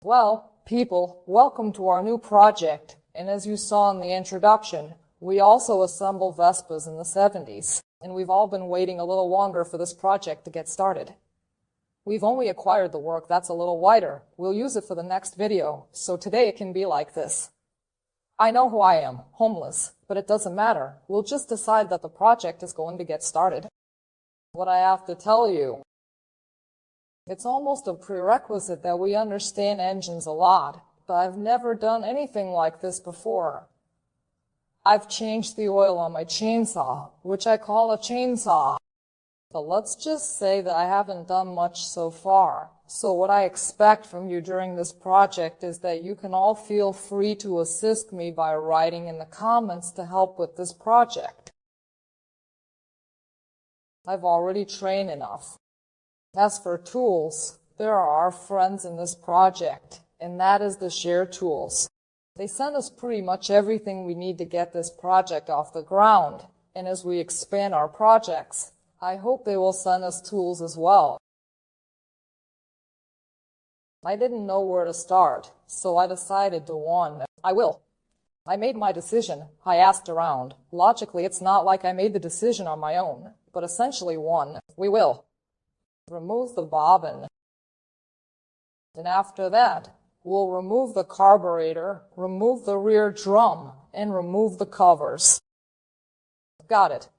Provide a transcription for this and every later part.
Well, people, welcome to our new project, and as you saw in the introduction, we also assemble Vespas in the 70s, and we've all been waiting a little longer for this project to get started. We've only acquired the work that's a little wider. We'll use it for the next video, so today it can be like this. I know who I am, homeless, but it doesn't matter. We'll just decide that the project is going to get started. What I have to tell you, it's almost a prerequisite that we understand engines a lot, but I've never done anything like this before. I've changed the oil on my chainsaw, which I call a chainsaw. But let's just say that I haven't done much so far. So what I expect from you during this project is that you can all feel free to assist me by writing in the comments to help with this project. I've already trained enough. As for tools, there are our friends in this project, and that is the shared tools. They send us pretty much everything we need to get this project off the ground, and as we expand our projects, I hope they will send us tools as well. I didn't know where to start, so I decided to one. I made my decision. I asked around. Logically, it's not like I made the decision on my own, but essentially we will remove the bobbin. And after that, we'll remove the carburetor, remove the rear drum, and remove the covers. Got it.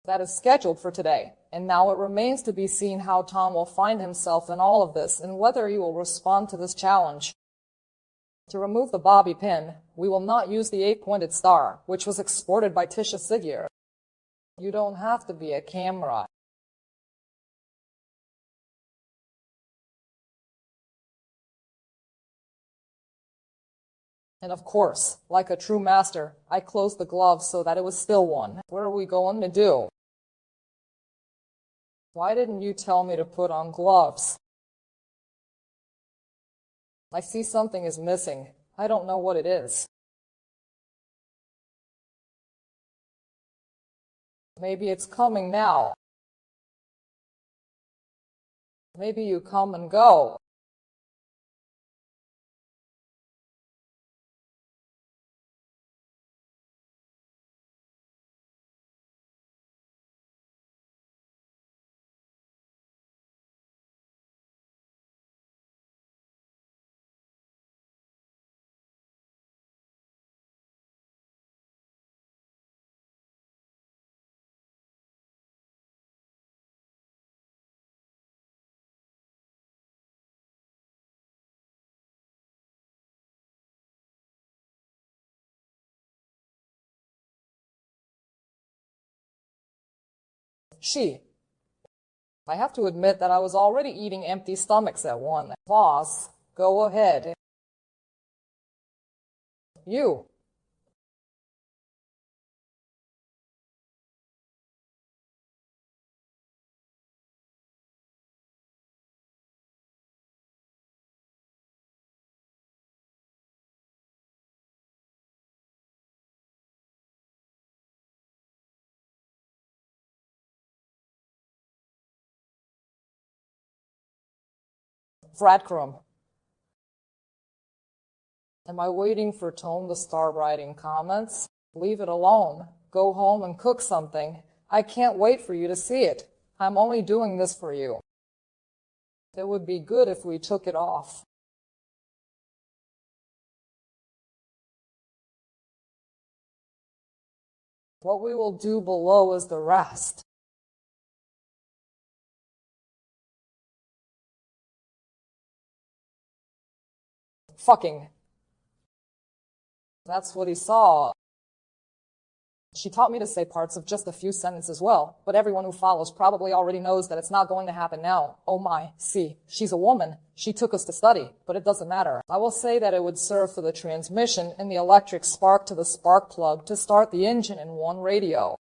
That is scheduled for today, and now it remains to be seen how Tom will find himself in all of this and whether he will respond to this challenge. To remove the bobby pin, we will not use the 8-pointed star, which was exported by Tisha Sigyer. You don't have to be a camera. And of course, like a true master, I closed the glove so that it was still one. What are we going to do? Why didn't you tell me to put on gloves? I see something is missing. I don't know what it is. Maybe it's coming now. Maybe you come and go. I have to admit that I was already eating empty stomachs at one. Boss, go ahead. You. Fradcrum. Am I waiting for Tone to start writing comments? Leave it alone. Go home and cook something. I can't wait for you to see it. I'm only doing this for you. It would be good if we took it off. What we will do below is the rest. Fucking. That's what he saw. She taught me to say parts of just a few sentences well, but everyone who follows probably already knows that it's not going to happen now. Oh my, see, she's a woman. She took us to study, but it doesn't matter. I will say that it would serve for the transmission and the electric spark to the spark plug to start the engine in one radio.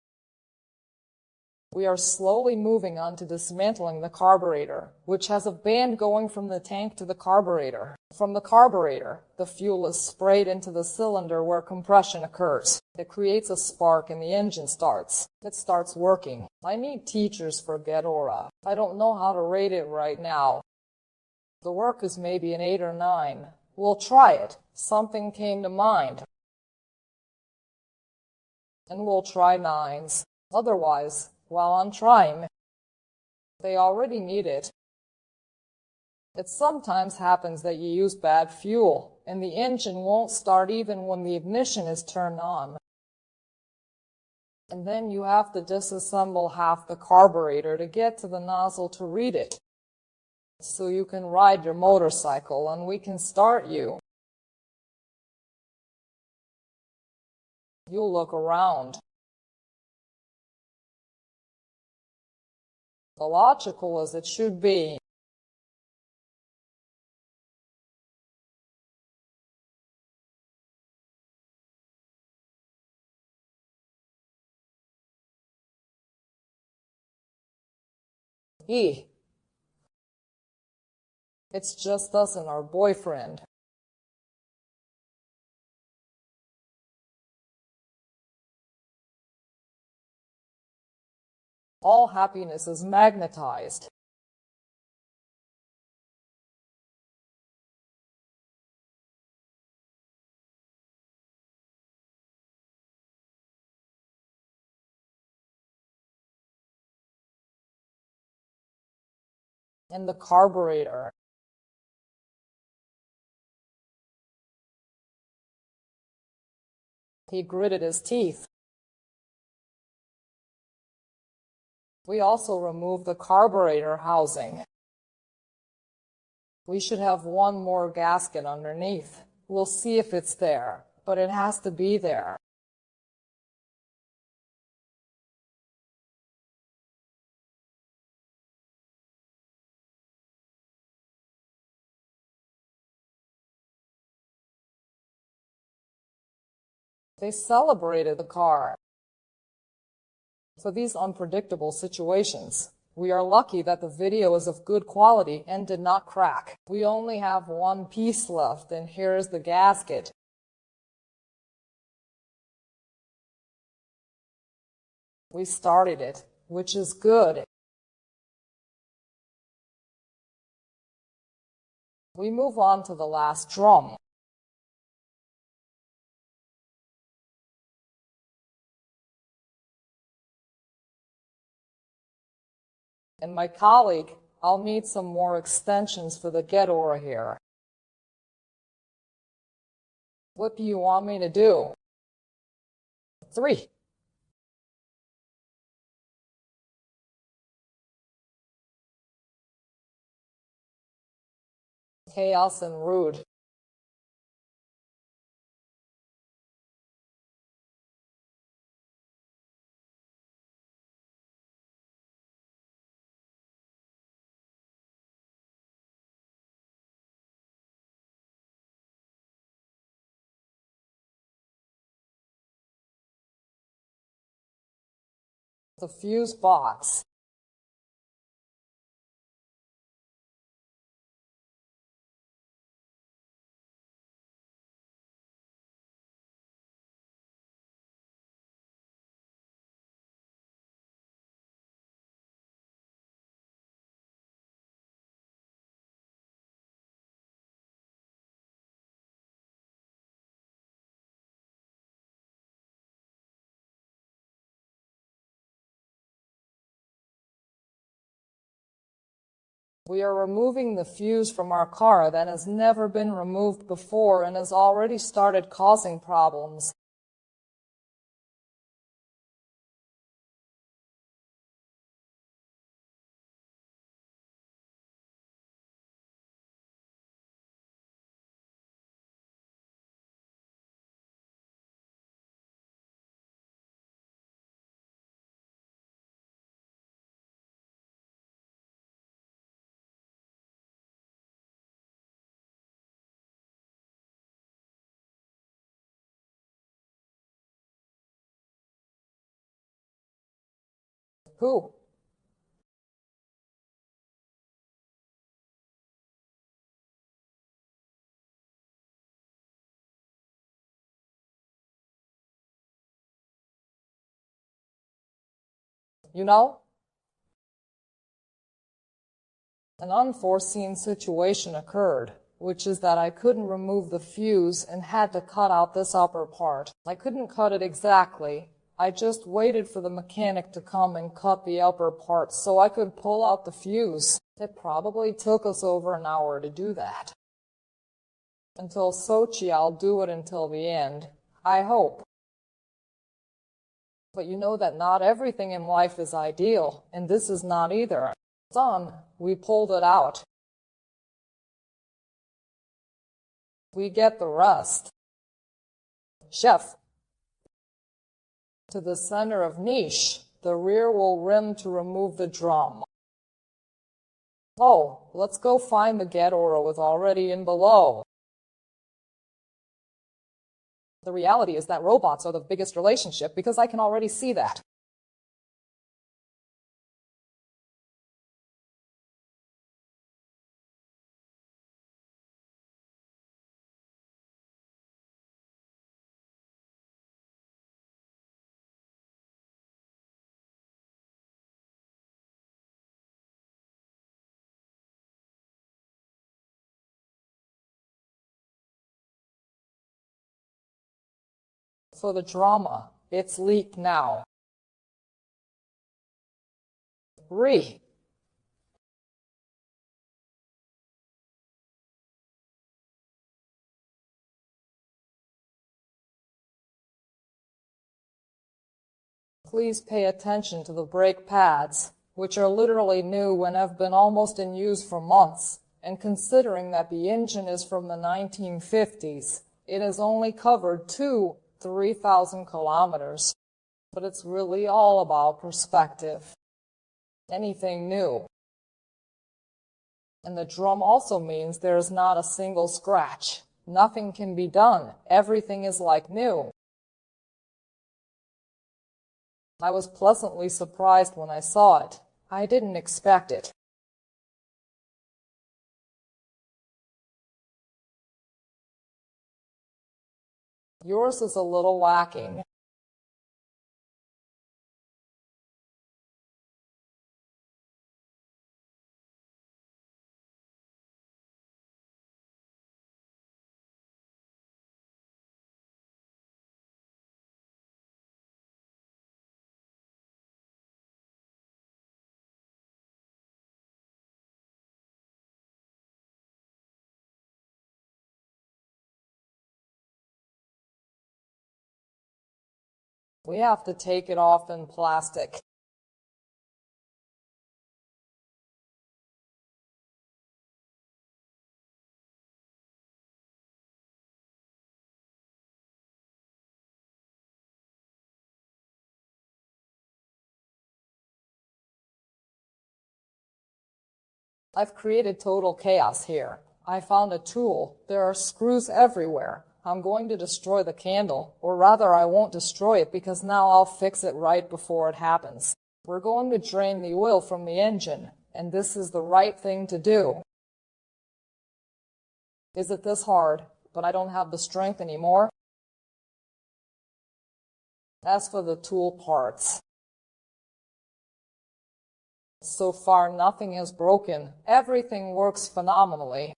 We are slowly moving on to dismantling the carburetor, which has a band going from the tank to the carburetor. From the carburetor, the fuel is sprayed into the cylinder where compression occurs. It creates a spark and the engine starts. It starts working. I need teachers for Gedora. I don't know how to rate it right now. The work is maybe an 8 or 9. We'll try it. Something came to mind. And we'll try 9s. Otherwise, while I'm trying, they already need it. It sometimes happens that you use bad fuel, and the engine won't start even when the ignition is turned on. And then you have to disassemble half the carburetor to get to the nozzle to read it. So you can ride your motorcycle and we can start you. You'll look around. Illogical as it should be. It's just us and our boyfriend. All happiness is magnetized. And the carburetor. He gritted his teeth. We also removed the carburetor housing. We should have one more gasket underneath. We'll see if it's there, but it has to be there. They celebrated the car. For these unpredictable situations, we are lucky that the video is of good quality and did not crack. We only have one piece left, and here is the gasket. We started it, which is good. We move on to the last drum. And my colleague, I'll need some more extensions for the Gedora here. What do you want me to do? 3. Chaos and rude. The fuse box. We are removing the fuse from our car that has never been removed before and has already started causing problems. Who? You know? An unforeseen situation occurred, which is that I couldn't remove the fuse and had to cut out this upper part. I couldn't cut it exactly. I just waited for the mechanic to come and cut the upper part so I could pull out the fuse. It probably took us over an hour to do that. Until Sochi, I'll do it until the end. I hope. But you know that not everything in life is ideal, and this is not either. Son, we pulled it out. We get the rest. Chef. To the center of niche, the rear will rim to remove the drum. Oh, let's go find the get oro with already in below. The reality is that robots are the biggest relationship because I can already see that. For the drama, it's leaked now. Please pay attention to the brake pads, which are literally new and have been almost in use for months, and considering that the engine is from the 1950s, it has only covered 3,000 kilometers. But it's really all about perspective. Anything new. And the drum also means there is not a single scratch. Nothing can be done. Everything is like new. I was pleasantly surprised when I saw it. I didn't expect it. Yours is a little lacking. We have to take it off in plastic. I've created total chaos here. I found a tool. There are screws everywhere. I'm going to destroy the candle, or rather I won't destroy it because now I'll fix it right before it happens. We're going to drain the oil from the engine, and this is the right thing to do. Is it this hard, but I don't have the strength anymore? As for the tool parts, so far nothing is broken. Everything works phenomenally.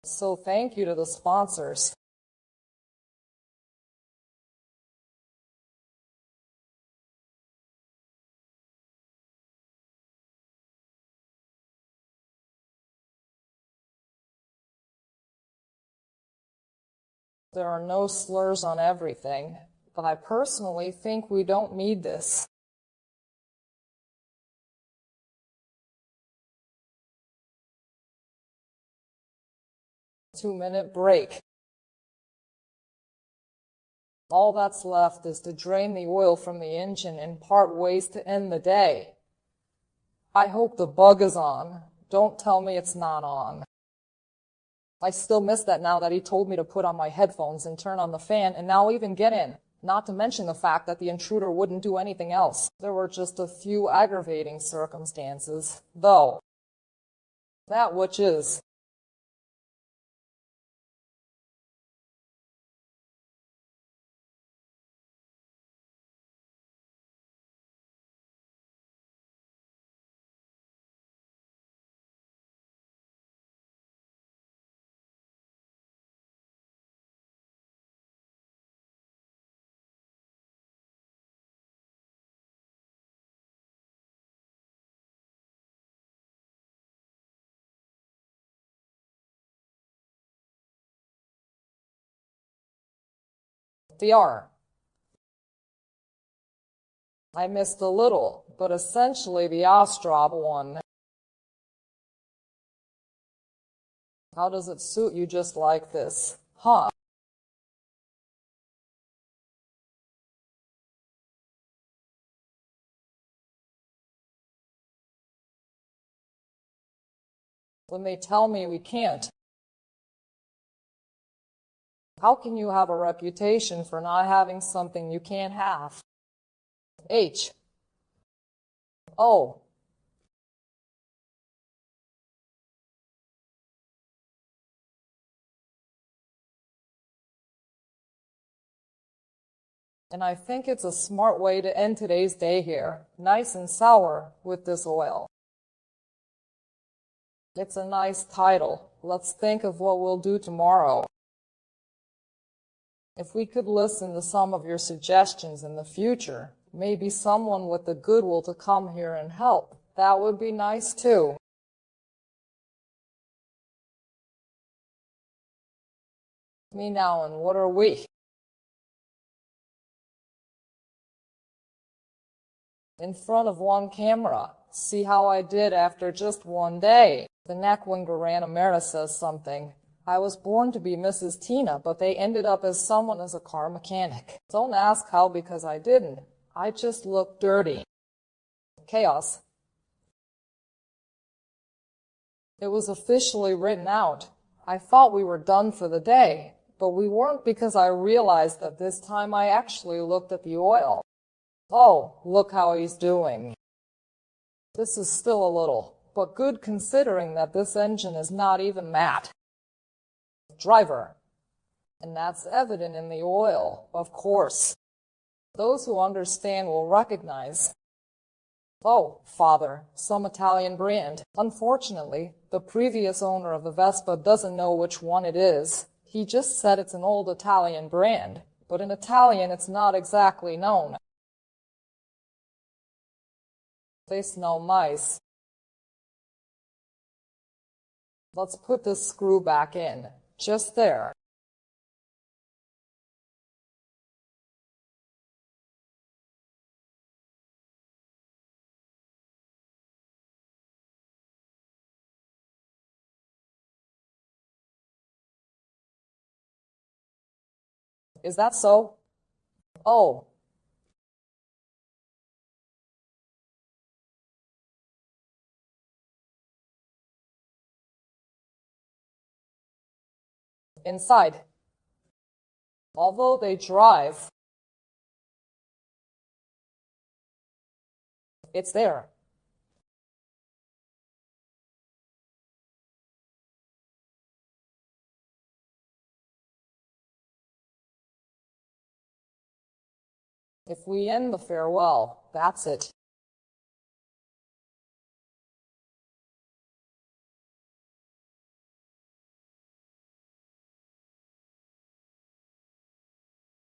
So thank you to the sponsors. There are no slurs on everything, but I personally think we don't need this. Two-minute break. All that's left is to drain the oil from the engine and part ways to end the day. I hope the bug is on. Don't tell me it's not on. I still miss that now that he told me to put on my headphones and turn on the fan and now even get in. Not to mention the fact that the intruder wouldn't do anything else. There were just a few aggravating circumstances, though. That which is. The R. I missed a little, but essentially the Ostrov one. How does it suit you just like this, huh? When they tell me we can't. How can you have a reputation for not having something you can't have? H. O. And I think it's a smart way to end today's day here, nice and sour, with this oil. It's a nice title. Let's think of what we'll do tomorrow. If we could listen to some of your suggestions in the future, maybe someone with the goodwill to come here and help, that would be nice too. Me now, and what are we? In front of one camera. See how I did after just one day. The Nakwingaranamera says something. I was born to be Mrs. Tina, but they ended up as someone as a car mechanic. Don't ask how, because I didn't. I just looked dirty. Chaos. It was officially written out. I thought we were done for the day, but we weren't, because I realized that this time I actually looked at the oil. Oh, look how he's doing. This is still a little, but good considering that this engine is not even matte. Driver. And that's evident in the oil, of course. Those who understand will recognize. Oh, father, some Italian brand. Unfortunately, the previous owner of the Vespa doesn't know which one it is. He just said it's an old Italian brand, but in Italian it's not exactly known. They smell nice. Let's put this screw back in. Just there. Is that so? Oh. Inside. Although they drive, it's there. If we end the farewell, that's it.